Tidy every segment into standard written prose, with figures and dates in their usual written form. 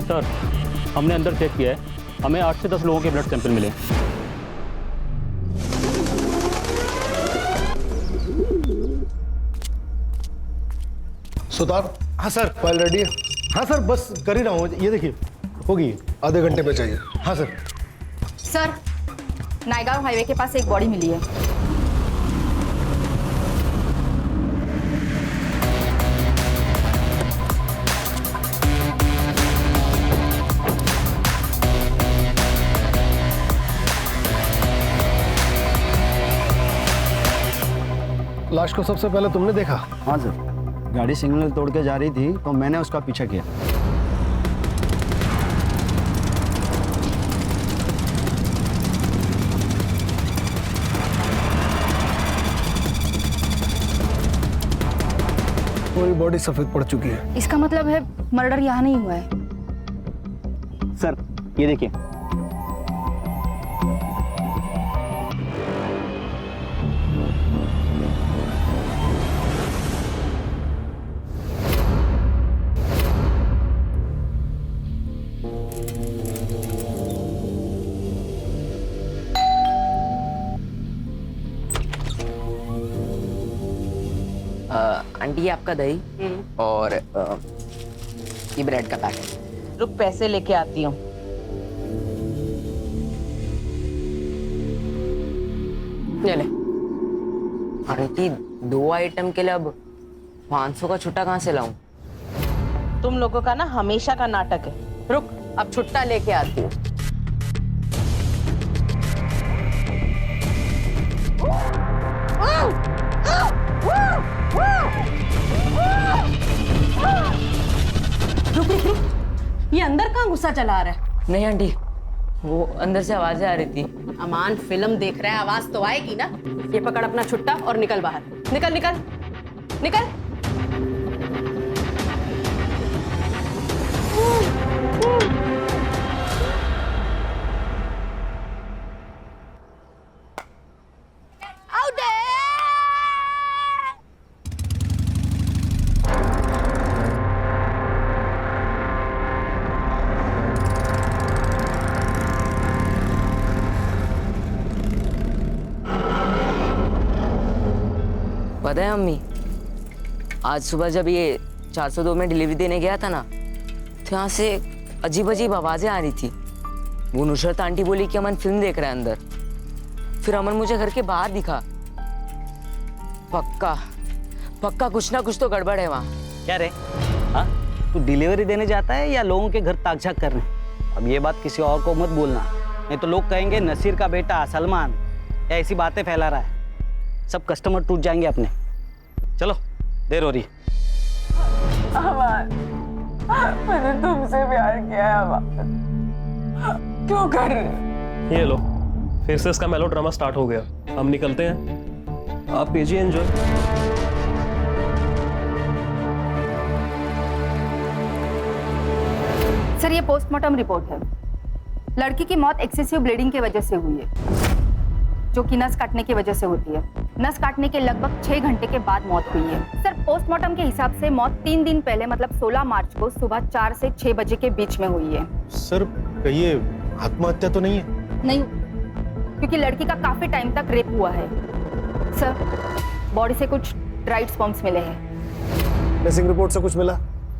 Sir, हमने अंदर check किया है, हमें 8 से 10 लोगों के ब्लड सैंपल मिले। सुतार। हाँ सर। फाइल रेडी है? हाँ सर, बस कर ही रहा हूँ। ये देखिए, होगी, आधे घंटे में चाहिए। हाँ सर। सर, नायगांव हाईवे के पास एक बॉडी मिली है। लाश को सबसे पहले तुमने देखा? हाँ सर, गाड़ी सिग्नल तोड़ के जा रही थी तो मैंने उसका पीछा किया। पूरी बॉडी सफेद पड़ चुकी है। इसका मतलब है मर्डर यहाँ नहीं हुआ है। सर ये देखिए। आंटी ये आपका दही और ये ब्रेड का पैकेट। रुक, पैसे लेके आती हूँ। ले ले। आंटी 2 आइटम के लिए अब 500 का छुट्टा कहाँ से लाऊं? तुम लोगों का ना हमेशा का नाटक है। रुक, अब छुट्टा लेके आती हूँ। ये अंदर कहाँ गुस्सा चला रहा है? नहीं आंटी, वो अंदर से आवाजें आ रही थी। अमान फिल्म देख रहा है, आवाज तो आएगी ना। ये पकड़ अपना छुट्टा और निकल बाहर। निकल निकल निकल। पता है अम्मी, आज सुबह जब ये 402 में डिलीवरी देने गया था ना, तो यहाँ से अजीब अजीब आवाजें आ रही थी। वो नुसरत आंटी बोली कि अमन फिल्म देख रहा है अंदर। फिर अमन मुझे घर के बाहर दिखा। पक्का पक्का कुछ ना कुछ तो गड़बड़ है वहाँ। क्या रे, हाँ तू डिलीवरी देने जाता है या लोगों के घर ताक-झाक करने? अब ये बात किसी और को मत बोलना, नहीं तो लोग कहेंगे नसीर का बेटा सलमान या ऐसी बातें फैला रहा है। सब कस्टमर टूट जाएंगे अपने। चलो, देर हो रही। मैंने तुमसे प्यार किया है अमान। क्यों कर रहे? ये लो, फिर से इसका मेलोड्रामा स्टार्ट हो गया। हम निकलते हैं, आप कीजिए एंजॉय। सर, ये पोस्टमार्टम रिपोर्ट है। लड़की की मौत एक्सेसिव ब्लीडिंग की वजह से हुई है, जो कि नस काटने की वजह से होती है। नस काटने के लगभग 6 घंटे के बाद मौत हुई है। सर, पोस्टमार्टम के हिसाब से मौत 3 दिन पहले मतलब 16 मार्च को सुबह 4 से 6 बजे के बीच में हुई है। सर, कहिए आत्महत्या तो नहीं है? नहीं, क्योंकि लड़की का काफी टाइम तक रेप हुआ है। सर, बॉडी से कुछ ड्राइड स्पर्म्स मिले हैं। मिसिंग रिपोर्ट से कुछ मिला?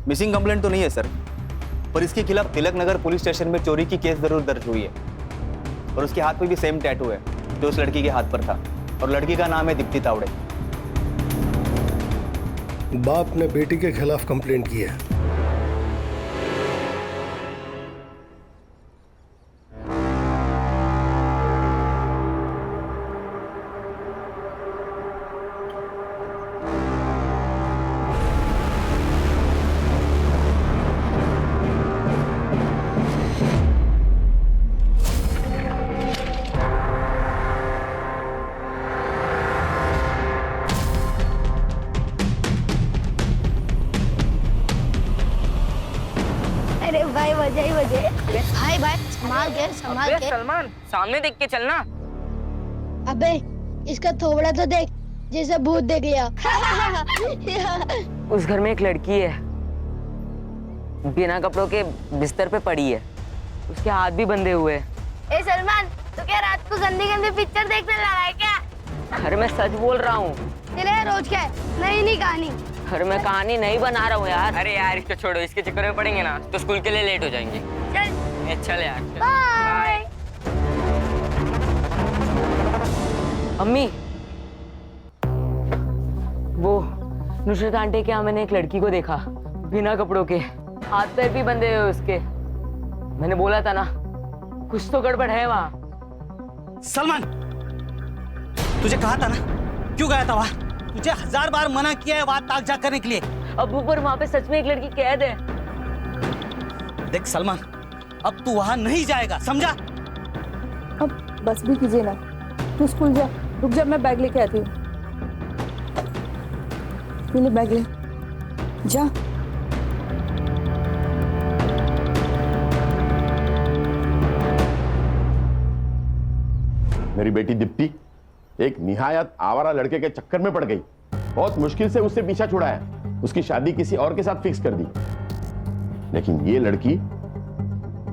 मिसिंग कंप्लेंट तो नहीं है सर, पर इसके खिलाफ तिलक नगर पुलिस स्टेशन में चोरी की केस जरूर दर्ज हुई है। और उसके हाथ पे भी सेम टैटू है जो उस लड़की के हाथ पर था, और लड़की का नाम है दीप्ति तावड़े। बाप ने बेटी के खिलाफ कंप्लेंट की है। अरे भाई वजह ही वजह। भाई भाई संभाल के। सलमान, सामने देख के चलना। अबे इसका थोबड़ा तो देख, जैसे भूत देख लिया। उस घर में एक लड़की है, बिना कपड़ों के बिस्तर पे पड़ी है, उसके हाथ भी बंधे हुए हैं। ए सलमान, तू क्या रात को गंदी गंदी पिक्चर देखने लगा है क्या? अरे मैं सच बोल रहा हूँ। तेरे रोज क्या है? नई नई कहानी। अरे मैं कहानी नहीं बना रहा हूँ यार। अरे यार इसको छोड़ो, इसके चक्कर में पड़ेंगे ना तो स्कूल के लिए लेट हो जाएंगे। चल चल यार। बाय। अम्मी, वो नुसरत आंटी के यहाँ मैंने एक लड़की को देखा, बिना कपड़ों के, हाथ पैर भी बंधे हुए उसके। मैंने बोला था ना, कुछ तो गड़बड़ है वहाँ। सलमान, तुझे कहा था ना, क्यों गया था वहां? तुझे 1000 बार मना किया है वहां ताक झाक करने के लिए। अब ऊपर वहाँ पे सच में एक लड़की कैद है। देख सलमान, अब तू वहां नहीं जाएगा, समझा? अब बस भी कीजिए ना, तू स्कूल जा, रुक जा, मैं बैग लेके आती हूँ। ले बैग ले, जा। मेरी बेटी दीप्ति एक निहायत आवारा लड़के के चक्कर में पड़ गई। बहुत मुश्किल से उससे पीछा छुड़ाया, उसकी शादी किसी और के साथ फिक्स कर दी। लेकिन ये लड़की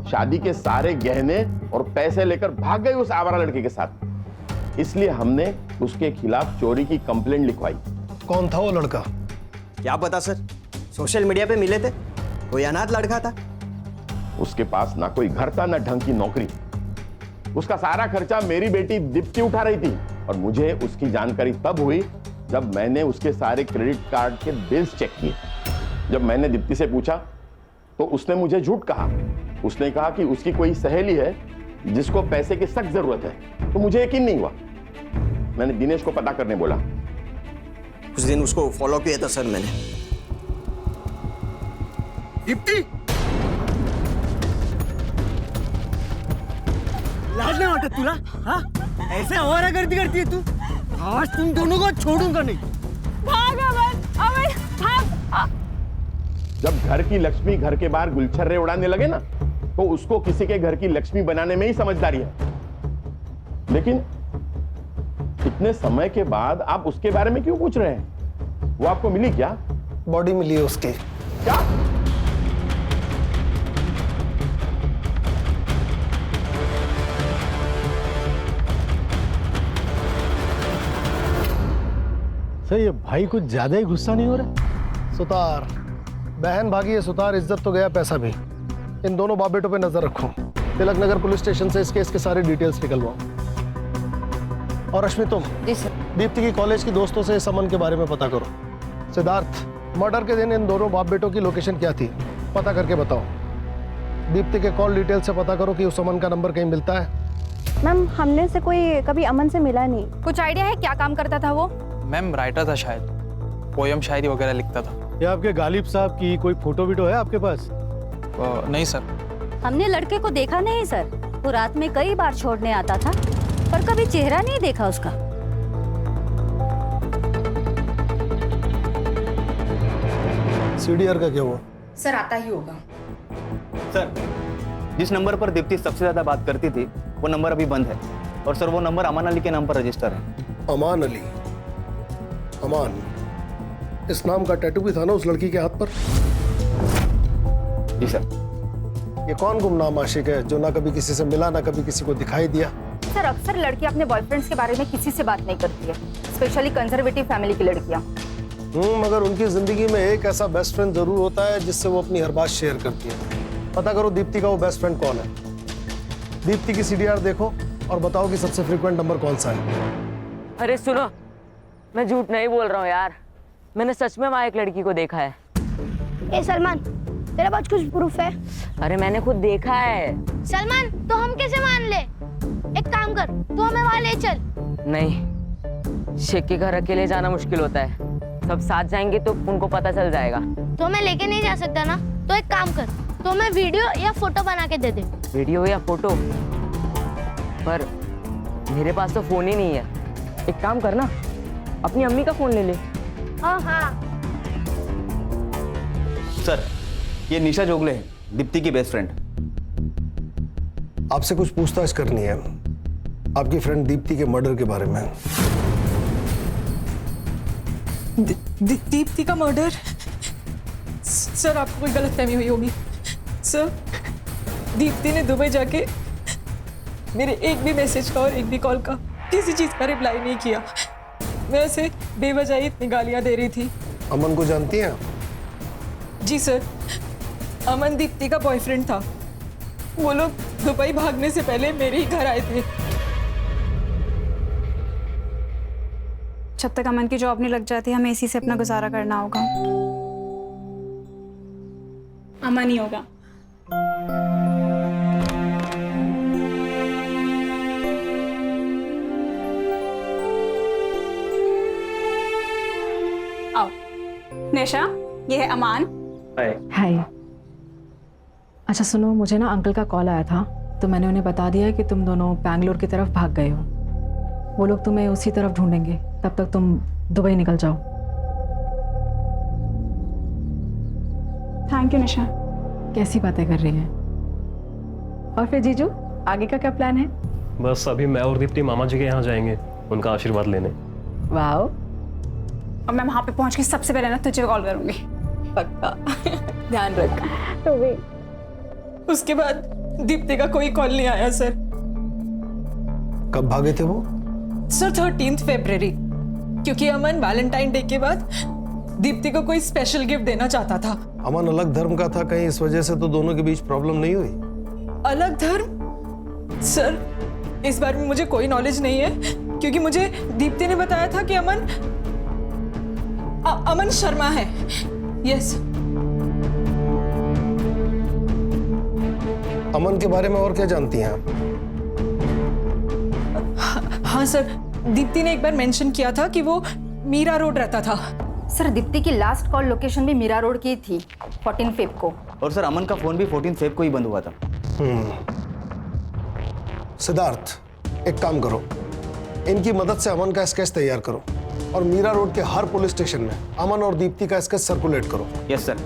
शादी के सारे गहने और पैसे लेकर भाग गई उस आवारा लड़के के साथ। इसलिए हमने उसके खिलाफ चोरी की कंप्लेंट लिखवाई। कौन था वो लड़का? क्या पता सर, सोशल मीडिया पे मिले थे, कोई अनाथ लड़का था। उसके पास ना कोई घर था ना ढंग की नौकरी। उसका सारा खर्चा मेरी बेटी दीप्ति उठा रही थी और मुझे उसकी जानकारी तब हुई जब मैंने उसके सारे क्रेडिट कार्ड के बिल्स चेक किए। जब मैंने दीप्ति से पूछा तो उसने मुझे झूठ कहा। उसने कहा कि उसकी कोई सहेली है जिसको पैसे की सख्त जरूरत है। तो मुझे यकीन नहीं हुआ। मैंने दिनेश को पता करने बोला। कुछ दिन उसको फॉलो किया था सर मैंने। दीप्ति, लाज नहीं आता तुला? हाँ, ऐसे आवारा गर्दी करती है तू? आज तुम दोनों को छोड़ूंगा नहीं। भाग अमन, भाग। जब घर की लक्ष्मी घर के बाहर गुलछर्रे उड़ाने लगे ना, तो उसको किसी के घर की लक्ष्मी बनाने में ही समझदारी है। लेकिन इतने समय के बाद आप उसके बारे में क्यों पूछ रहे हैं? वो आपको मिली क्या? बॉडी मिली है उसकी। क्या? सर, ये भाई कुछ ज्यादा ही गुस्सा नहीं हो रहा? सुतार, बहन भागी है सुतार, इज्जत तो गया, पैसा भी। इन दोनों बाप बेटों पे नजर रखो। तिलक नगर पुलिस स्टेशन से इस केस के सारे डिटेल्स निकलवाओ। और रश्मि, तुम जी सर। दीप्ति की कॉलेज की दोस्तों से इस अमन के बारे में पता करो। सिद्धार्थ, मर्डर के दिन इन दोनों बाप बेटों की लोकेशन क्या थी, पता करके बताओ। दीप्ति के कॉल डिटेल से पता करो कि उस अमन का नंबर कहीं मिलता है। मैम, हमने से कोई कभी अमन से मिला नहीं। कुछ आइडिया है क्या काम करता था वो? मैम राइटर था, शायद पोयम शायरी वगैरह लिखता था। या आपके गालिब साहब की कोई फोटो वीटो है आपके पास? नहीं सर। हमने लड़के को देखा नहीं सर। वो रात में कई बार छोड़ने आता था, पर कभी चेहरा नहीं देखा उसका। सीडीआर का क्या हुआ? सर आता ही होगा। सर, जिस नंबर पर दीप्ति सबसे ज्यादा बात करती थी वो नंबर अभी बंद है। और सर, वो नंबर अमान अली के नाम पर रजिस्टर है। अमान अली? अमान, इस नाम का टैटू भी था ना उस लड़की के हाथ पर? जी सर। ये कौन गुमनाम आशिक है जो ना कभी किसी से मिला ना कभी किसी को दिखाई दिया? सर, अक्सर लड़की अपने बॉयफ्रेंड्स के बारे में किसी से बात नहीं करती है, स्पेशली कंजर्वेटिव फैमिली की लड़कियां। मगर उनकी जिंदगी में एक ऐसा बेस्ट फ्रेंड जरूर होता है जिससे वो अपनी हर बात शेयर करती है। पता करो दीप्ति का वो बेस्ट फ्रेंड कौन है। दीप्ति की सीडीआर देखो और बताओ कि सबसे फ्रीक्वेंट नंबर कौन सा है। अरे सुनो, मैं झूठ नहीं बोल रहा हूँ यार, मैंने सच में वहाँ एक लड़की को देखा है। ए सलमान, तेरे पास कुछ प्रूफ है? अरे मैंने खुद देखा है। सलमान, तो हम कैसे मान ले? एक काम कर, तू हमें वहाँ ले चल। नहीं, शेख के घर अकेले जाना मुश्किल होता है, सब साथ जाएंगे तो उनको पता चल जाएगा। तो हमें लेके नहीं जा सकता ना? तो एक काम कर, तो हमें वीडियो या फोटो बना के दे दे। वीडियो या फोटो? पर मेरे पास तो फोन ही नहीं है। एक काम करना, अपनी अम्मी का फोन ले ले। हाँ। सर, ये निशा जोगले है, दीप्ति की बेस्ट फ्रेंड। आपसे कुछ पूछताछ करनी है आपकी फ्रेंड दीप्ति के मर्डर के बारे में। दीप्ति का मर्डर? सर आपको कोई गलतफहमी हुई होगी। सर दीप्ति ने दुबई जाके मेरे एक भी मैसेज का और एक भी कॉल का किसी चीज का रिप्लाई नहीं किया। मैं उसे बेवजह ही इतनी गालियां दे रही थी। अमन को जानती हैं? जी सर, अमन दीप्ति का बॉयफ्रेंड था। वो लोग दुबई भागने से पहले मेरे ही घर आए थे। जब तक अमन की जॉब नहीं लग जाती हमें इसी से अपना गुजारा करना होगा। अमन ही होगा। आओ निशा, ये है अमान। हाय। अच्छा सुनो, मुझे ना अंकल का कॉल आया था तो मैंने उन्हें बता दिया कि तुम दोनों बैंगलोर की तरफ भाग गए हो। वो लोग तुम्हें उसी तरफ ढूंढेंगे, तब तक तुम दुबई निकल जाओ। थैंक यू निशा। कैसी बातें कर रही हैं? और फिर जीजू, आगे का क्या प्लान है? बस अभी मैं और दीप्ति मामा जी के यहाँ जाएंगे उनका आशीर्वाद लेने। वाह। और मैं वहां पे पहुंच के सबसे पहले ना तुझे कॉल करूंगी। पक्का। ध्यान रख। तो भी उसके बाद दीप्ति का कोई कॉल नहीं आया सर। कब भागे थे वो? सर 13 फरवरी, क्योंकि अमन वैलेंटाइन डे के बाद दीप्ति को कोई स्पेशल गिफ्ट देना चाहता था। अमन अलग धर्म का था, कहीं इस वजह से तो दोनों के बीच प्रॉब्लम नहीं हुई? अलग धर्म? सर इस बारे में मुझे कोई नॉलेज नहीं है, क्योंकि मुझे दीप्ति ने बताया था कि अमन शर्मा है। यस। अमन के बारे में और क्या जानती हैं आप? हाँ सर, दीप्ति ने एक बार मेंशन किया था कि वो मीरा रोड रहता था। सर दीप्ति की लास्ट कॉल लोकेशन भी मीरा रोड की थी 14 फेब को। और सर अमन का फोन भी 14 फेब को ही बंद हुआ था। सिद्धार्थ, एक काम करो, इनकी मदद से अमन का स्केच तैयार करो और मीरा रोड के हर पुलिस स्टेशन में अमन और दीप्ति का स्केच सर्कुलेट करो। Yes sir.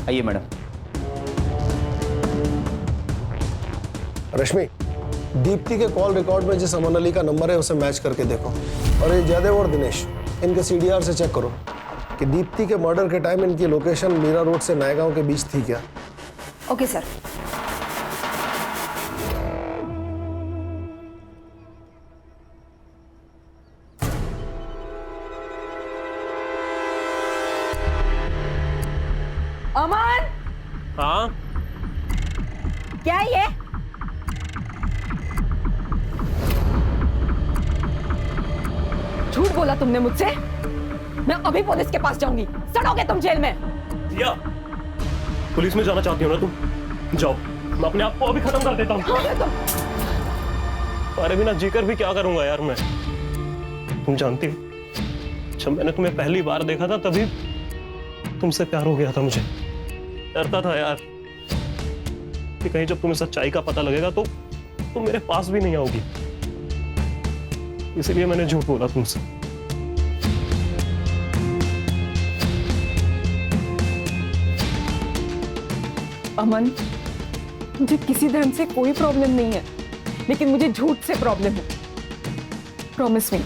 आइए मैडम। रश्मि, दीप्ति के कॉल रिकॉर्ड में जिस अमन अली का नंबर है उसे मैच करके देखो। और ये जयदेव और दिनेश, इनके CDR से चेक करो कि दीप्ति के मर्डर के टाइम इनकी लोकेशन मीरा रोड से नएगांव के बीच थी क्या। Okay sir. अमन, हाँ क्या है ये? झूठ बोला तुमने मुझसे। मैं अभी पुलिस के पास जाऊंगी, सड़ोगे तुम जेल में। या पुलिस में जाना चाहती हो ना तुम? जाओ, मैं अपने आप को अभी खत्म कर देता हूँ। अरे बिना जीकर भी क्या करूंगा यार मैं। तुम जानती हो, जब मैंने तुम्हें पहली बार देखा था तभी तुमसे प्यार हो गया था मुझे। डरता था यार कि कहीं जब तुम्हें सच्चाई का पता लगेगा तो तुम मेरे पास भी नहीं आओगी, इसलिए मैंने झूठ बोला तुमसे। अमन, मुझे किसी धर्म से कोई प्रॉब्लम नहीं है, लेकिन मुझे झूठ से प्रॉब्लम है। प्रॉमिस मी,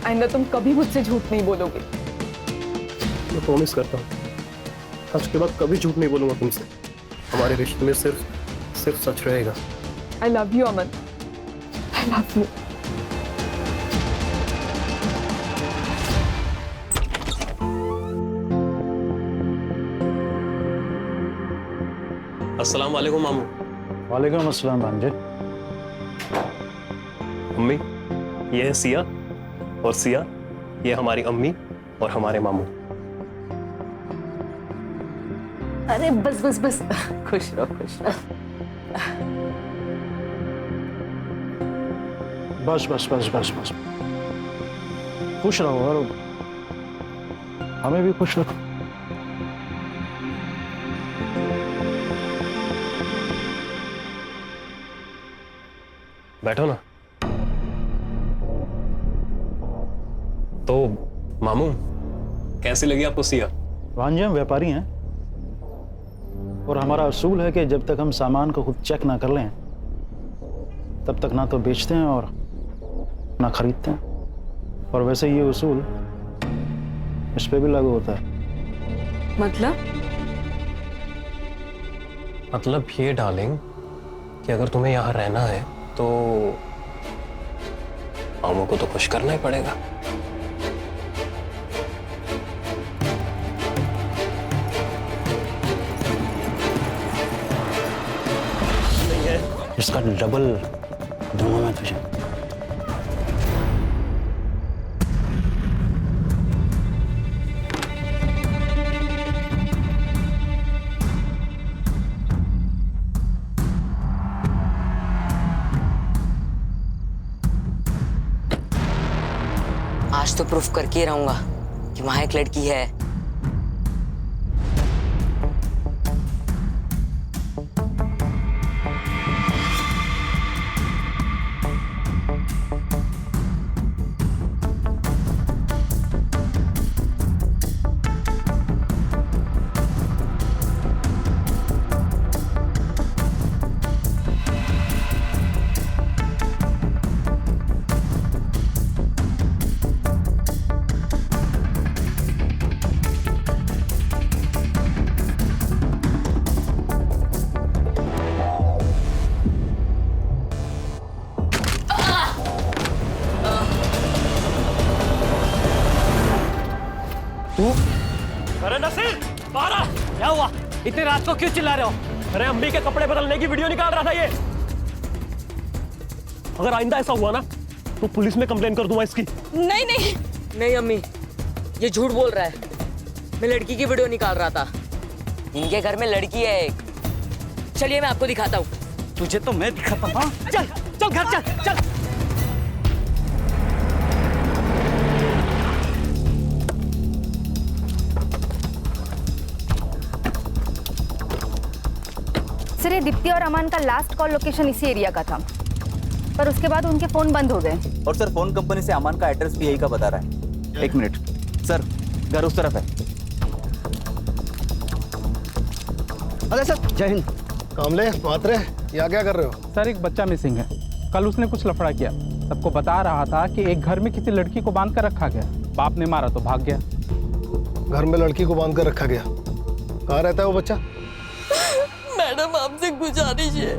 आइंदा तुम कभी मुझसे झूठ नहीं बोलोगे। मैं प्रॉमिस करता हूँ, आज के बाद कभी झूठ नहीं बोलूंगा तुमसे। हमारे रिश्ते में सिर्फ सच रहेगा। I love you Aman, I love you. अस्सलाम वालेकुम मामू। वालेकुम अस्सलाम भांजे। अम्मी, ये है सिया, और सिया ये हमारी अम्मी और हमारे मामू। अरे बस बस बस, खुश रहो खुश रहो। बस बस बस बस बस, खुश रहो और हमें भी खुश रखो। बैठो ना। तो मामू, कैसी लगी आपको सिया? भांजे, हम व्यापारी हैं और हमारा असूल है कि जब तक हम सामान को खुद चेक ना कर लें तब तक ना तो बेचते हैं और ना खरीदते हैं। और वैसे ये उसूल इस पे भी लागू होता है। मतलब ये डार्लिंग कि अगर तुम्हें यहाँ रहना है तो मामू को तो खुश करना ही पड़ेगा। इसका डबल दूंगा मैं तुझे। आज तो प्रूफ करके ही रहूंगा कि वहां एक लड़की है। अरे नसीर, बाहर आ। क्या हुआ? इतनी रात को क्यों चिल्ला रहे हो? अरे अम्मी के कपड़े बदलने की वीडियो निकाल रहा था ये। अगर आइंदा ऐसा हुआ ना तो पुलिस में कंप्लेन कर दूंगा इसकी। नहीं नहीं नहीं अम्मी, ये झूठ बोल रहा है। मैं लड़की की वीडियो निकाल रहा था। इनके घर में लड़की है एक। चलिए मैं आपको दिखाता हूँ। तुझे तो मैं दिखाता हूँ। चल चल घर चल चल। सर ये दीप्ति और अमन का लास्ट कॉल लोकेशन इसी एरिया का था, पर उसके बाद उनके फोन बंद हो गए। और सर फोन कंपनी से अमन का एड्रेस भी यही का बता रहा है। एक मिनट सर, घर उस तरफ है। अरे सर जय हिंद। कामले मात्रे यहाँ क्या कर रहे हो? सर एक बच्चा मिसिंग है। कल उसने कुछ लफड़ा किया, सबको बता रहा था कि एक घर में किसी लड़की को बांध कर रखा गया। बाप ने मारा तो भाग गया। घर में लड़की को बांध कर रखा गया? कहाँ रहता है वो बच्चा? मैडम आपसे गुजारिश है,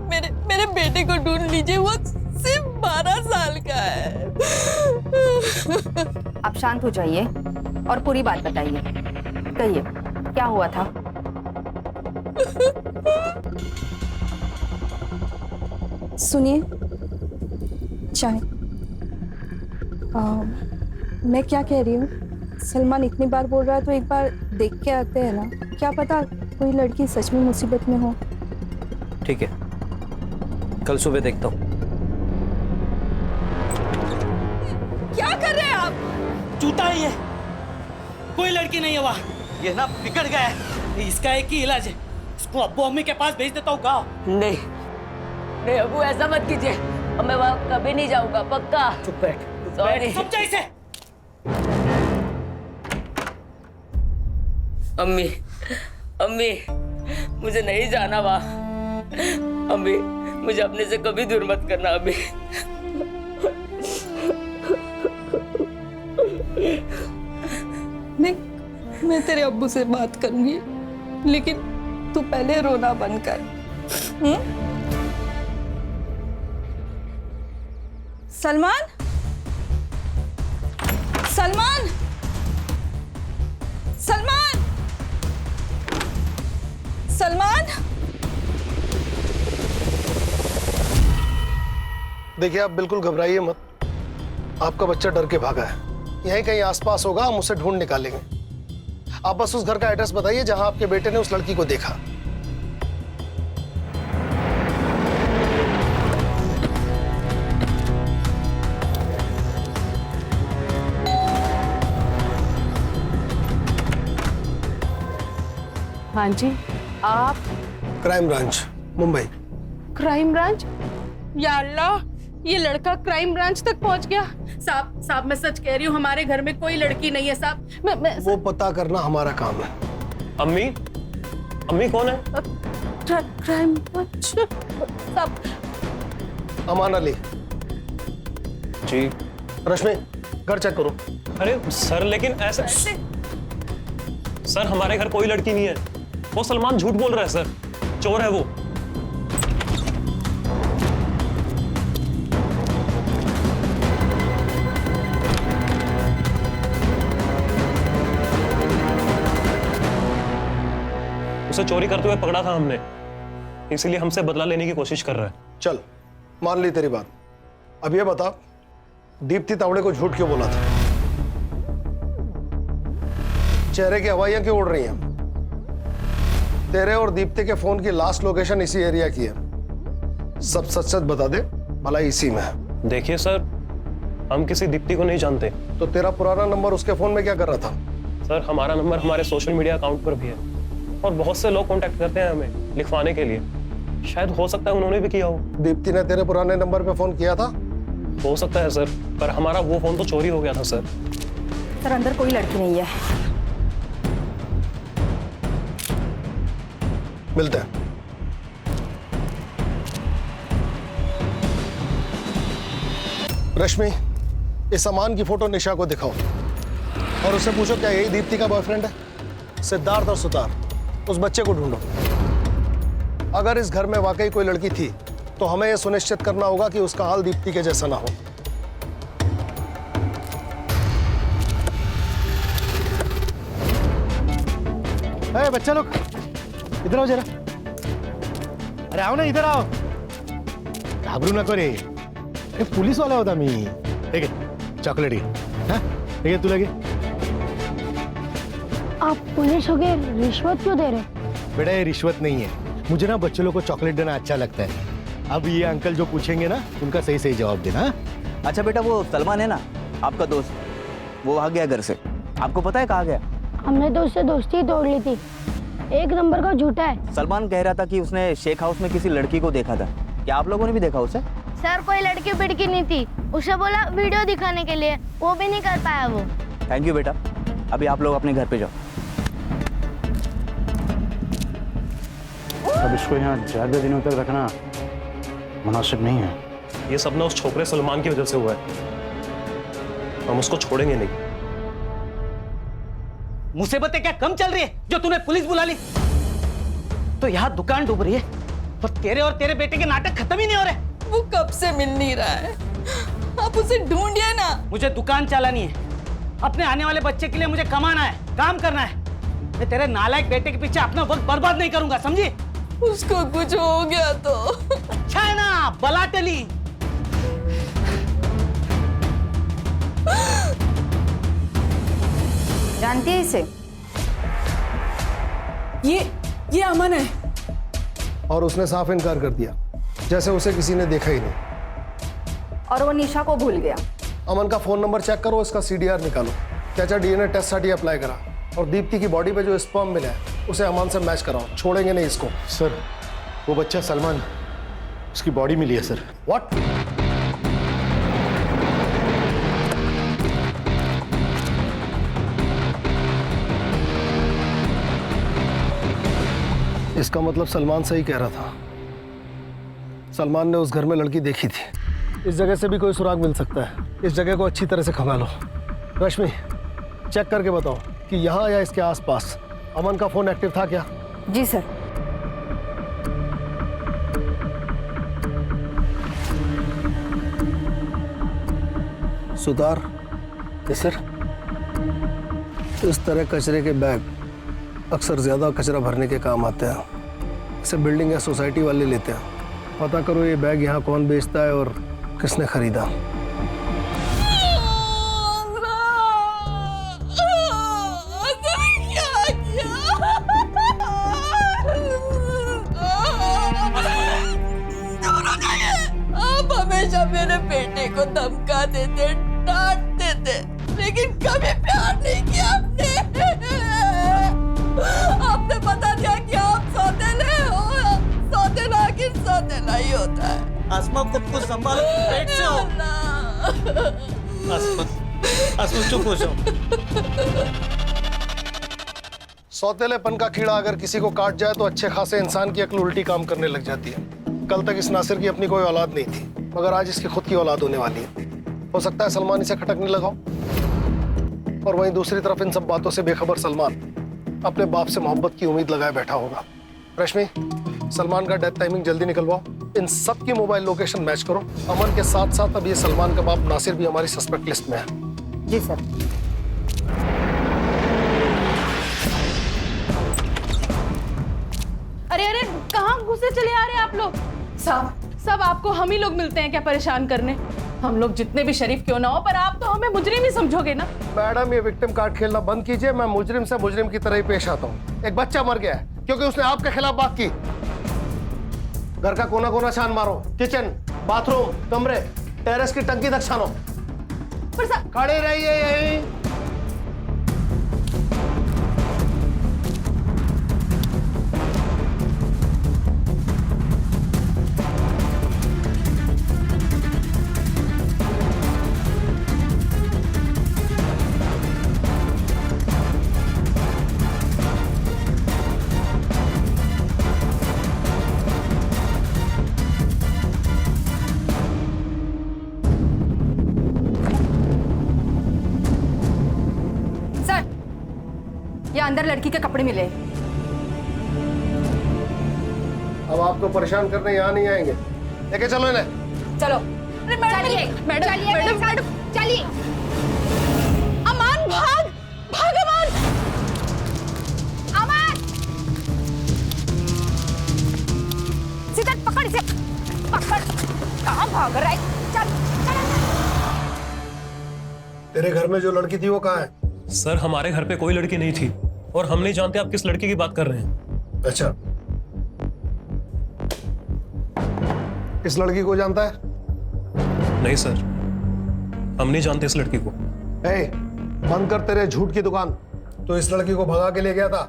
मेरे बेटे को ढूंढ लीजिए। वो सिर्फ 12 साल का है। आप शांत हो जाइए और पूरी बात बताइए। कहिए क्या हुआ था? सुनिए, चाय। मैं क्या कह रही हूँ, सलमान इतनी बार बोल रहा है तो एक बार देख के आते हैं ना। क्या पता कोई लड़की सच में मुसीबत में हो। ठीक है, कल सुबह देखता हूँ। क्या कर रहे हैं आप? जूता ही है, कोई लड़की नहीं है वहाँ। ये ना बिगड़ गया है, इसका एक ही इलाज है। इसको अब्बू अम्मी के पास भेज देता हूँ। गाँव नहीं नहीं अबू, ऐसा मत कीजिए। अब मैं वहाँ कभी नहीं जाऊंगा, पक्का। चुप बैठ, सॉरी। समझा इसे? अम्मी अम्मी, मुझे नहीं जाना वहाँ। अम्मी मुझे अपने से कभी दूर मत करना अम्मी। नहीं, मैं तेरे अब्बू से बात करूंगी, लेकिन तू पहले रोना बंद कर। सलमान, सलमान, सलमान, सलमान। देखिए आप बिल्कुल घबराइए मत। आपका बच्चा डर के भागा है। यहीं कहीं आसपास होगा, हम उसे ढूंढ निकालेंगे। आप बस उस घर का एड्रेस बताइए जहां आपके बेटे ने उस लड़की को देखा। हाँ जी, आप? Crime branch, Mumbai. Crime branch? या अल्लाह, ये लड़का क्राइम ब्रांच तक पहुंच गया। साहब मैं सच कह रही हूँ, हमारे घर में कोई लड़की नहीं है साहब। वो पता करना हमारा काम है। अम्मी, अम्मी कौन है? क्राइम ब्रांच साहब। अमान अली जी। रश्मि, घर चेक करो। अरे सर, लेकिन ऐसे सर हमारे घर कोई लड़की नहीं है, वो सलमान झूठ बोल रहा है सर, चोर है वो। उसे चोरी करते हुए पकड़ा था हमने, इसलिए हमसे बदला लेने की कोशिश कर रहा है। चल मान ली तेरी बात। अब ये बता, दीप्ति तावड़े को झूठ क्यों बोला था? चेहरे की हवाइयां क्यों उड़ रही हैं? तेरे और दीप्ति के फोन की लास्ट लोकेशन इसी एरिया की है। सब सच सच बता दे, भला इसी में है। देखिए सर, हम किसी दीप्ति को नहीं जानते। तो तेरा पुराना नंबर उसके फोन में क्या कर रहा था? सर हमारा नंबर हमारे सोशल मीडिया अकाउंट पर भी है और बहुत से लोग कांटेक्ट करते हैं हमें लिखवाने के लिए। शायद हो सकता है उन्होंने भी किया हो। दीप्ति ने तेरे पुराने नंबर पे फोन किया था? हो सकता है सर, पर हमारा वो फोन तो चोरी हो गया था सर। सर अंदर कोई लड़की नहीं है। मिलते हैं। रश्मि, इस सामान की फोटो निशा को दिखाओ और उससे पूछो क्या यही दीप्ति का बॉयफ्रेंड है? सिद्धार्थ और सुतार, उस बच्चे को ढूंढो। अगर इस घर में वाकई कोई लड़की थी तो हमें यह सुनिश्चित करना होगा कि उसका हाल दीप्ति के जैसा ना हो। अरे बच्चा लोग इधर आओ जरा। अरे आओ ना, इधर आओ। घाबरू नको रे, अरे पुलिस वाला होता मी। ठीक है, चॉकलेट ठीक है, तू लगे। आप पुलिस हो गए, रिश्वत क्यों दे रहे? बेटा ये रिश्वत नहीं है, मुझे ना बच्चों लोग को चॉकलेट देना अच्छा लगता है। अब ये अंकल जो पूछेंगे ना उनका सही सही जवाब देना। अच्छा बेटा, वो सलमान है ना आपका दोस्त, वो आ गया घर से, आपको पता है कहाँ गया? हमने तो उससे दोस्ती ही तोड़ ली थी, एक नंबर का झूठा है। सलमान कह रहा था कि उसने शेख हाउस में किसी लड़की को देखा था। क्या आप लोगों ने भी देखा उसे? सर कोई लड़की बिड़की नहीं थी, उसे बोला वीडियो दिखाने के लिए, वो भी नहीं कर पाया वो। थैंक यू बेटा, अभी आप लोग अपने घर पे जाओ। अब इसको यहाँ ज्यादा दिनों तक रखना मुनासिब नहीं है। ये सब ना उस छोकरे सलमान की वजह से हुआ है, हम उसको छोड़ेंगे नहीं। मुसीबतें क्या कम चल रही है जो तूने पुलिस बुला ली? तो यहाँ दुकान डूब रही है और तेरे बेटे के नाटक खत्म ही नहीं हो रहे। वो कब से मिल नहीं रहा है, आप उसे ढूंढिए ना। मुझे दुकान चलानी है, अपने आने वाले बच्चे के लिए मुझे कमाना है, काम करना है। मैं तेरे नालायक बेटे के पीछे अपना वक्त बर्बाद नहीं करूंगा, समझी? उसको कुछ हो गया तो अच्छा है ना, बला टली। जानती है इसे? ये अमन है। और उसने साफ इनकार कर दिया, जैसे उसे किसी ने देखा ही नहीं। और वो निशा को भूल गया। अमन का फोन नंबर चेक करो, इसका CDR निकालो। चाचा डीएनए टेस्ट साठी अप्लाई करा और दीप्ति की बॉडी पे जो स्पर्म मिला है उसे अमन से मैच कराओ, छोड़ेंगे नहीं इसको। सर वो बच्चा सलमान, उसकी बॉडी मिली है सर। व्हाट? इसका मतलब सलमान सही कह रहा था, सलमान ने उस घर में लड़की देखी थी। इस जगह से भी कोई सुराग मिल सकता है, इस जगह को अच्छी तरह से खंगालो। रश्मि चेक करके बताओ कि यहाँ या इसके आसपास अमन का फोन एक्टिव था क्या? जी सर। सुतार, सर इस तरह कचरे के बैग अक्सर ज्यादा कचरा भरने के काम आते हैं। इसे बिल्डिंग या सोसाइटी वाले लेते हैं। पता करो ये बैग यहाँ कौन बेचता है और किसने खरीदा। आप हमेशा मेरे बेटे को धमका देते, डांटते थे, लेकिन कभी प्यार नहीं किया आपने बता दिया कि आप सौतेले हो। सौतेला आखिर सौतेला ही होता है। आसमा खुद को संभालो, पेट से हो। आसमा चुप हो जाओ। सौतेलेपन का कीड़ा अगर किसी को काट जाए तो अच्छे खासे इंसान की अक्ल उल्टी काम करने लग जाती है। कल तक इस नासिर की अपनी कोई औलाद नहीं थी, मगर आज इसकी खुद की औलाद होने वाली है। हो सकता है सलमान इसे खटकने लगाओ, और वहीं दूसरी तरफ इन सब बातों से बेखबर सलमान अपने बाप से मोहब्बत की उम्मीद लगाए बैठा होगा। रश्मि, सलमान का डेथ टाइमिंग जल्दी निकलवाओ, इन सब की मोबाइल लोकेशन मैच करो। अमन के साथ साथ अब ये सलमान का बाप नासिर भी हमारी सस्पेक्ट लिस्ट में है। जी सर। अरे अरे कहाँ घुसे चले आ रहे हैं आप लोग? सब आपको हम ही लोग मिलते हैं क्या परेशान करने? हम लोग जितने भी शरीफ क्यों ना हो, पर आप तो हमें मुजरिम ही समझोगे ना। मैडम, ये विक्टिम कार्ड खेलना बंद कीजिए। मैं मुजरिम से मुजरिम की तरह ही पेश आता हूँ। एक बच्चा मर गया है क्योंकि उसने आपके खिलाफ बात की। घर का कोना कोना छान मारो, किचन, बाथरूम, कमरे, टेरेस की टंकी तक छानो। खड़े रहिए यहीं। अंदर लड़की के कपड़े मिले। अब आपको परेशान करने यहाँ नहीं आएंगे। लेके चलो इन्हें। चलो। चलिए मैडम, चलिए। अमान भाग अमान। सीधा पकड़ इसे, पकड़। कहाँ भाग रहा है? चल। तेरे घर में जो लड़की थी वो कहाँ है? सर, हमारे घर पे कोई लड़की नहीं थी और हम नहीं जानते आप किस लड़की की बात कर रहे हैं। अच्छा, इस लड़की को जानता है? नहीं सर, हम नहीं जानते इस लड़की को। बंद कर तेरे झूठ की दुकान। तो इस लड़की को भगा के ले गया था,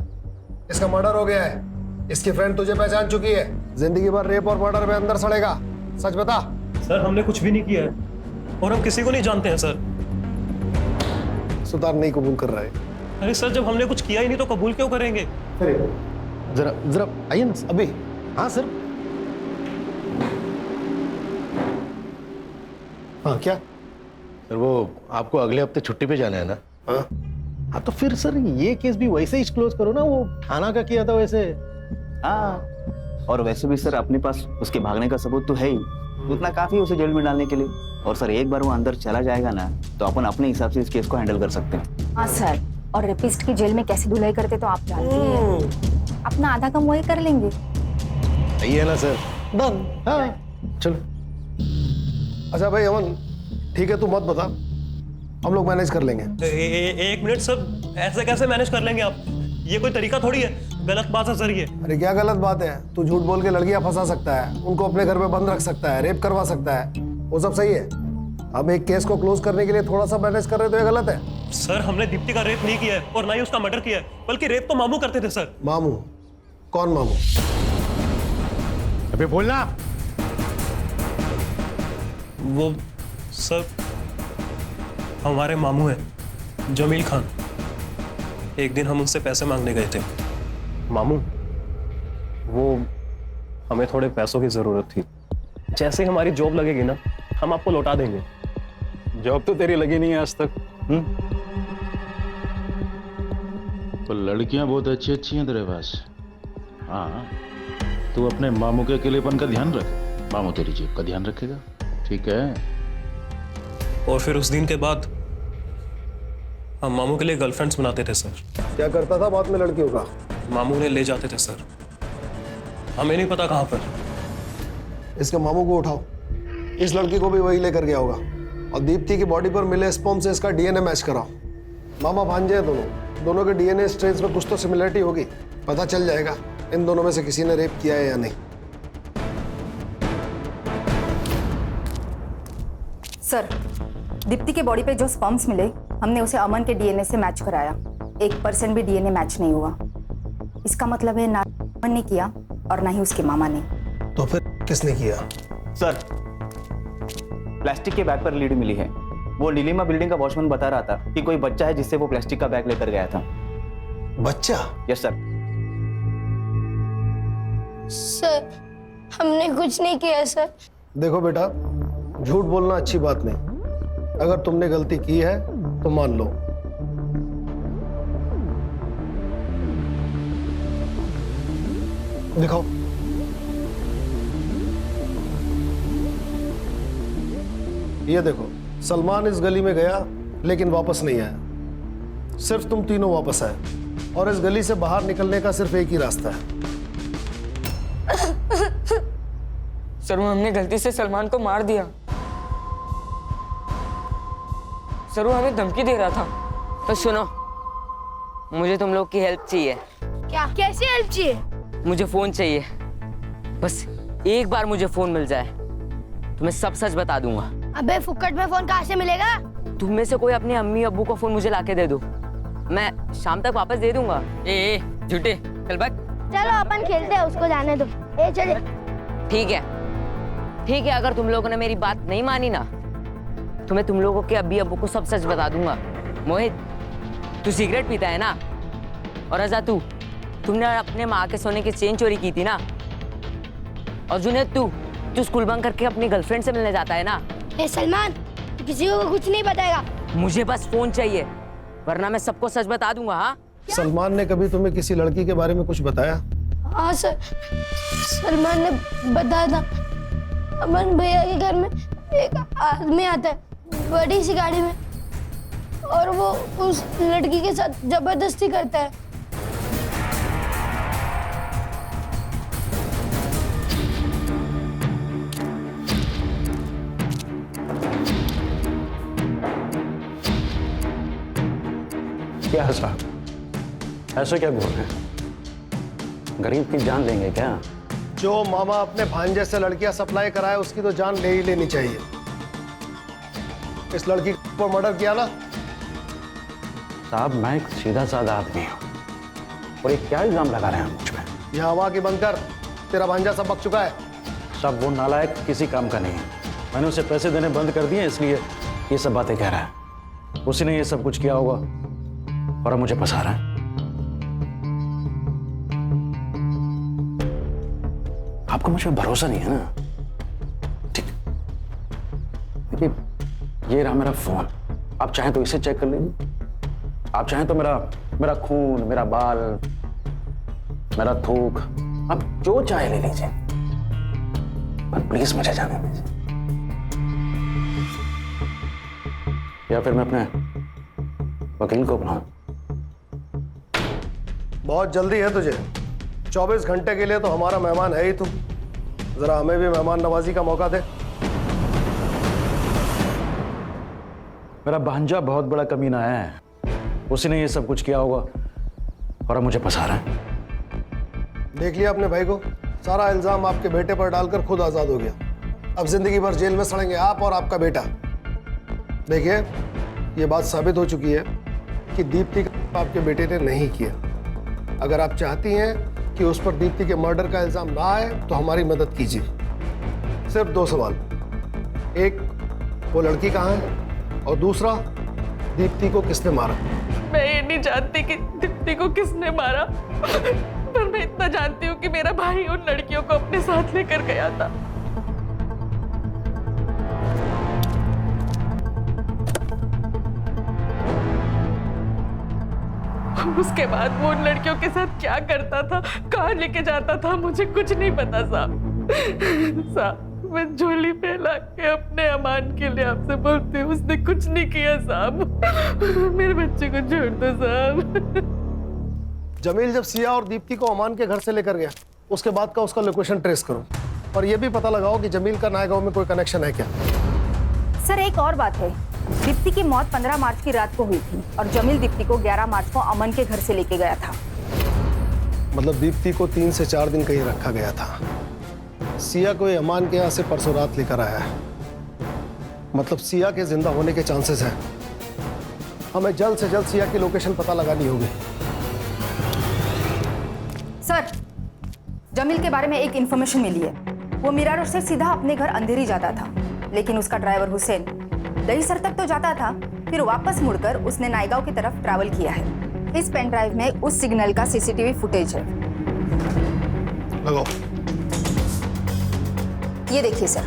इसका मर्डर हो गया है, इसकी फ्रेंड तुझे पहचान चुकी है, जिंदगी भर रेप और मर्डर में अंदर सड़ेगा। सच बता। सर, हमने कुछ भी नहीं किया है और हम किसी को नहीं जानते हैं सर। सुतार नहीं कबूल कर रहा है। अरे सर, जब हमने कुछ किया ही नहीं तो कबूल क्यों करेंगे? जरा जरा आइए ना अभी। हाँ सर। हाँ क्या सर, वो आपको अगले हफ्ते छुट्टी पे जाना है ना? हाँ तो फिर सर ये केस भी वैसे ही क्लोज करो ना, वो थाना का किया था वैसे। हाँ, और वैसे भी सर अपने पास उसके भागने का सबूत तो है ही, उतना काफी है उसे जेल में डालने के लिए। और सर एक बार वो अंदर चला जाएगा ना तो अपन अपने हिसाब से इस केस को हैंडल कर सकते हैं। हाँ सर, और रेपिस्ट की जेल में कैसी धुलाई करते तो आप जानते हैं। अपना आधा काम वही कर लेंगे। सही है ना सर? डन। हाँ चलो। अच्छा भाई अमन, ठीक है, तू मत बता, हम लोग मैनेज कर लेंगे। एक मिनट सर, ऐसे कैसे मैनेज कर लेंगे आप? ये कोई तरीका थोड़ी है, गलत बात है सर ये। अरे क्या गलत बात है? तू झूठ बोल के लड़कियां फंसा सकता है, उनको अपने घर में बंद रख सकता है, रेप करवा सकता है, वो सब सही है। अब एक केस को क्लोज करने के लिए थोड़ा सा मैनेज कर रहे तो ये गलत है? सर, हमने दीप्ति का रेप नहीं किया है और ना ही उसका मर्डर किया है, बल्कि रेप तो मामू करते थे सर। मामू? कौन मामू? अबे बोलना। वो सर हमारे मामू हैं, जमील खान। एक दिन हम उनसे पैसे मांगने गए थे। मामू, वो हमें थोड़े पैसों की जरूरत थी। जैसे ही हमारी जॉब लगेगी ना, हम आपको लौटा देंगे। जॉब तो तेरी लगी नहीं है आज तक। तो लड़कियां बहुत अच्छी अच्छी हैं तेरे पास। हाँ, तू अपने मामू के अकेलेपन का ध्यान रख, मामू तेरी जेब का ध्यान रखेगा। ठीक है? और फिर उस दिन के बाद हम मामू के लिए गर्लफ्रेंड्स बनाते थे सर। क्या करता था बाद में लड़कियों का? मामू ने ले जाते थे सर, हमें नहीं पता कहाँ पर। इसके मामू को उठाओ, इस लड़की को भी वही लेकर गया होगा, और दीप्ति की बॉडी पर मिले स्पर्म से इसका डीएनए मैच कराओ। मामा भांजे हैं दोनों के डीएनए स्ट्रेन्स में कुछ तो सिमिलरिटी होगी, पता चल जाएगा इन दोनों में से किसी ने रेप किया है या नहीं। सर, दीप्ति के बॉडी पे जो स्पर्म्स मिले, हमने उसे अमन के डीएनए से मैच कराया। 1% भी डीएनए मैच नहीं हुआ। इसका मतलब है ना अमन ने किया और ना ही उसके मामा ने। तो फिर किसने किया? सर, प्लास्टिक के बैग पर लीड मिली है। वो नीलिमा बिल्डिंग का वॉचमैन बता रहा था कि कोई बच्चा है जिससे वो प्लास्टिक का बैग लेकर गया था। बच्चा? Yes sir. सर, हमने कुछ नहीं किया सर। देखो बेटा, झूठ बोलना अच्छी बात नहीं। अगर तुमने गलती की है तो मान लो। दिखाओ। ये देखो, सलमान इस गली में गया लेकिन वापस नहीं आया। सिर्फ तुम तीनों वापस आए और इस गली से बाहर निकलने का सिर्फ एक ही रास्ता है। सर वो हमने गलती से सलमान को मार दिया। सर वो हमें धमकी दे रहा था। तो सुनो, मुझे तुम लोग की हेल्प चाहिए। क्या? कैसे हेल्प चाहिए? मुझे फोन चाहिए। बस एक बार मुझे फोन मिल जाए तो मैं सब सच बता दूंगा। अबे फुक्कट में फोन कहाँ से मिलेगा? तुम में से कोई अपने अम्मी अब्बू को फोन मुझे लाके दे दो, मैं शाम तक वापस दे दूंगा। ए झूठे, चल भाग। चलो अपन खेलते हैं, उसको जाने दो। ए चले। ठीक है, ठीक है। अगर तुम लोगों ने मेरी बात नहीं मानी ना तो मैं तुम लोगों के अब्बी अब्बू को सब सच बता दूंगा। मोहित, तू सिगरेट पीता है ना? और रजा, तुमने अपने माँ के सोने की चेन चोरी की थी ना? और जुनैद, तू स्कूल बंक करके अपनी गर्लफ्रेंड से मिलने जाता है ना? ए सलमान, किसी को कुछ नहीं बताएगा। मुझे बस फोन चाहिए, वरना मैं सबको सच बता दूंगा। हाँ? सलमान ने कभी तुम्हें किसी लड़की के बारे में कुछ बताया? हाँ सर, सलमान ने बताया था। अमन भैया के घर में एक आदमी आता है बड़ी सी गाड़ी में, और वो उस लड़की के साथ जबरदस्ती करता है। क्या साहब, ऐसे क्या बोल रहे हैं? गरीब की जान लेंगे क्या? जो मामा अपने भांजे से लड़कियां सप्लाई कराए उसकी तो जान ले ही लेनी चाहिए। इस लड़की को मर्डर किया ना? साहब मैं एक सीधा साधा आदमी हूँ और ये क्या इल्जाम लगा रहे हैं मुझ पे? यहाँ हवा की बंद कर, तेरा भांजा सब बक चुका है। साहब वो नालायक किसी काम का नहीं है। मैंने उसे पैसे देने बंद कर दिए इसलिए ये सब बातें कह रहा है। उसी ने ये सब कुछ किया होगा और अब मुझे फंसा रहा है। आपको मुझ पर भरोसा नहीं है ना? ठीक, देखिए ये रहा मेरा फोन, आप चाहें तो इसे चेक कर लीजिए। आप चाहें तो मेरा खून, मेरा बाल, मेरा थूक, आप जो चाहे ले लीजिए, पर प्लीज मुझे जाने दीजिए। या फिर मैं अपने वकील को बुलाऊं? बहुत जल्दी है तुझे, 24 घंटे के लिए तो हमारा मेहमान है ही तू। जरा हमें भी मेहमान नवाजी का मौका दे। मेरा भांजा बहुत बड़ा कमीना है, उसी ने ये सब कुछ किया होगा और अब मुझे फंसा रहा है। देख लिया अपने भाई को, सारा इल्जाम आपके बेटे पर डालकर खुद आजाद हो गया। अब जिंदगी भर जेल में सड़ेंगे आप और आपका बेटा। देखिए ये बात साबित हो चुकी है कि दीप्ति का आपके बेटे ने नहीं किया। अगर आप चाहती हैं कि उस पर दीप्ति के मर्डर का इल्जाम ना आए तो हमारी मदद कीजिए। सिर्फ 2 सवाल, एक वो लड़की कहाँ है और दूसरा दीप्ति को किसने मारा? मैं ये नहीं जानती कि दीप्ति को किसने मारा, पर मैं इतना जानती हूँ कि मेरा भाई उन लड़कियों को अपने साथ लेकर गया था। उसके बाद वो उन लड़कियों के साथ क्या करता था, कहाँ लेके जाता था, मुझे कुछ नहीं पता साहब। साहब मैं झोली फैला के अपने अमान के लिए आपसे बोलती हूँ, उसने कुछ नहीं किया साहब। मेरे बच्चे को छोड़ दो साहब। जमील जब सिया और दीप्ति को अमान के घर से लेकर गया, उसके बाद का उसका लोकेशन ट्रेस करो और ये भी पता लगाओ कि जमील का नायगांव में कोई कनेक्शन है क्या। सर एक और बात है, दीप्ति की मौत 15 मार्च की रात को हुई थी और जमील दीप्ति को 11 मार्च को अमन के घर से लेके गया था। मतलब दीप्ति को 3 से 4 दिन कहीं रखा गया था। सिया को ये अमान के यहाँ से परसों रात लेकर आया है। मतलब सिया के जिंदा होने के चांसेस हैं। हमें जल्द से जल्द सिया की लोकेशन पता लगानी होगी। सर जमील के बारे में एक इंफॉर्मेशन मिली है। वो मीरा रोड से सीधा अपने घर अंधेरी जाता था, लेकिन उसका ड्राइवर हुसैन दहीसर तक तो जाता था, फिर वापस मुड़कर उसने नायगांव की तरफ ट्रैवल किया है। इस पेन ड्राइव में उस सिग्नल का सीसीटीवी फुटेज है। लगाओ। ये देखिए सर,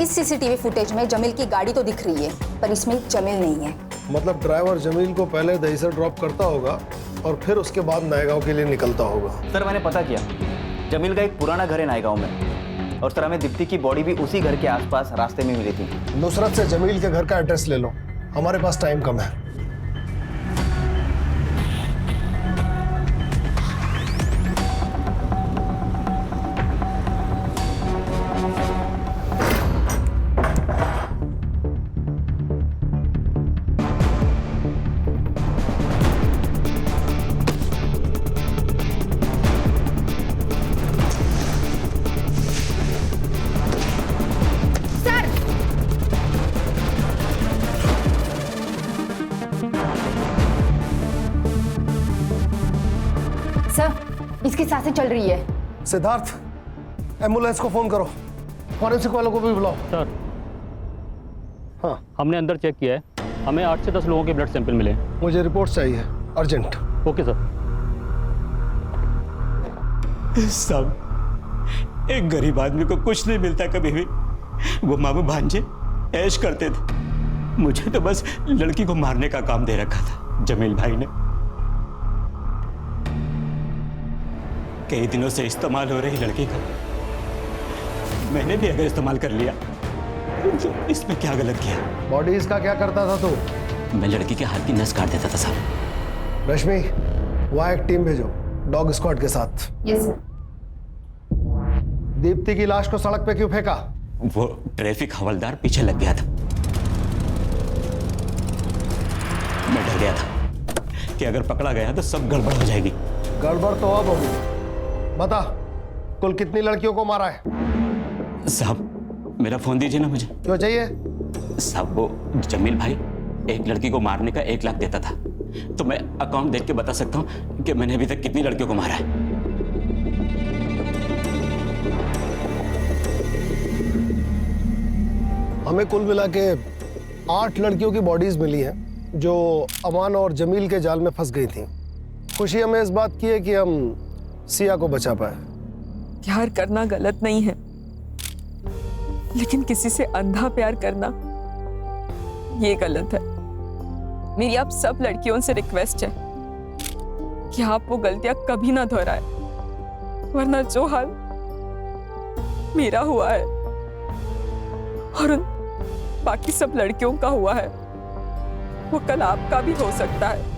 इस सीसीटीवी फुटेज में जमील की गाड़ी तो दिख रही है, पर इसमें जमील नहीं है। मतलब ड्राइवर जमील को पहले दहीसर ड्रॉप करता होगा और फिर उसके बाद नायगांव के लिए निकलता होगा। सर मैंने पता किया, जमील का एक पुराना घर है नायगांव में, और सर हमें दीप्ति की बॉडी भी उसी घर के आसपास रास्ते में मिली थी। नुसरत से जमील के घर का एड्रेस ले लो, हमारे पास टाइम कम है। सर, इसकी सांसें चल रही है। सिद्धार्थ, एम्बुलेंस को फोन करो, फॉरेंसिक वालों को भी बुलाओ। सर, हाँ, हमने अंदर चेक किया है, हमें 8 से 10 लोगों के ब्लड सैंपल मिले। मुझे रिपोर्ट चाहिए, अर्जेंट। Okay sir. साहब, एक गरीब आदमी को कुछ नहीं मिलता कभी भी। वो मामू भांजे ऐश करते थे, मुझे तो बस लड़की को मारने का काम दे रखा था जमील भाई ने। कई दिनों से इस्तेमाल हो रही लड़की का मैंने भी अगर इस्तेमाल कर लिया तो इसमें क्या गलत किया? बॉडीज का क्या करता था तू? मैं लड़की के हाथ की नस काट देता था साहब। रश्मि, वहां एक टीम भेजो डॉग स्क्वाड के साथ। Yes sir. दीप्ति की लाश को सड़क पे क्यों फेंका? वो ट्रैफिक हवलदार पीछे लग गया था। मैं डर गया था कि अगर पकड़ा गया तो सब गड़बड़ हो जाएगी। गड़बड़ तो अब होगी। बता, कुल कितनी लड़कियों को मारा है? साहब, मेरा फोन दीजिए ना मुझे। क्यों चाहिए? साहब, वो जमील भाई एक लड़की को मारने का 1 लाख देता था, तो मैं अकाउंट देख के बता सकता हूँ कि मैंने अभी तक कितनी लड़कियों को मारा है। हमें कुल मिला के 8 लड़कियों की बॉडीज मिली हैं जो अमान और जमील के जाल में फंस गई थी। खुशी हमें इस बात की है कि हम सिया को बचा पाए। प्यार करना गलत नहीं है, लेकिन किसी से अंधा प्यार करना ये गलत है। मेरी आप सब लड़कियों से रिक्वेस्ट है कि आप वो गलतियां कभी ना दोहराए, वरना जो हाल मेरा हुआ है और उन बाकी सब लड़कियों का हुआ है वो कल आपका भी हो सकता है।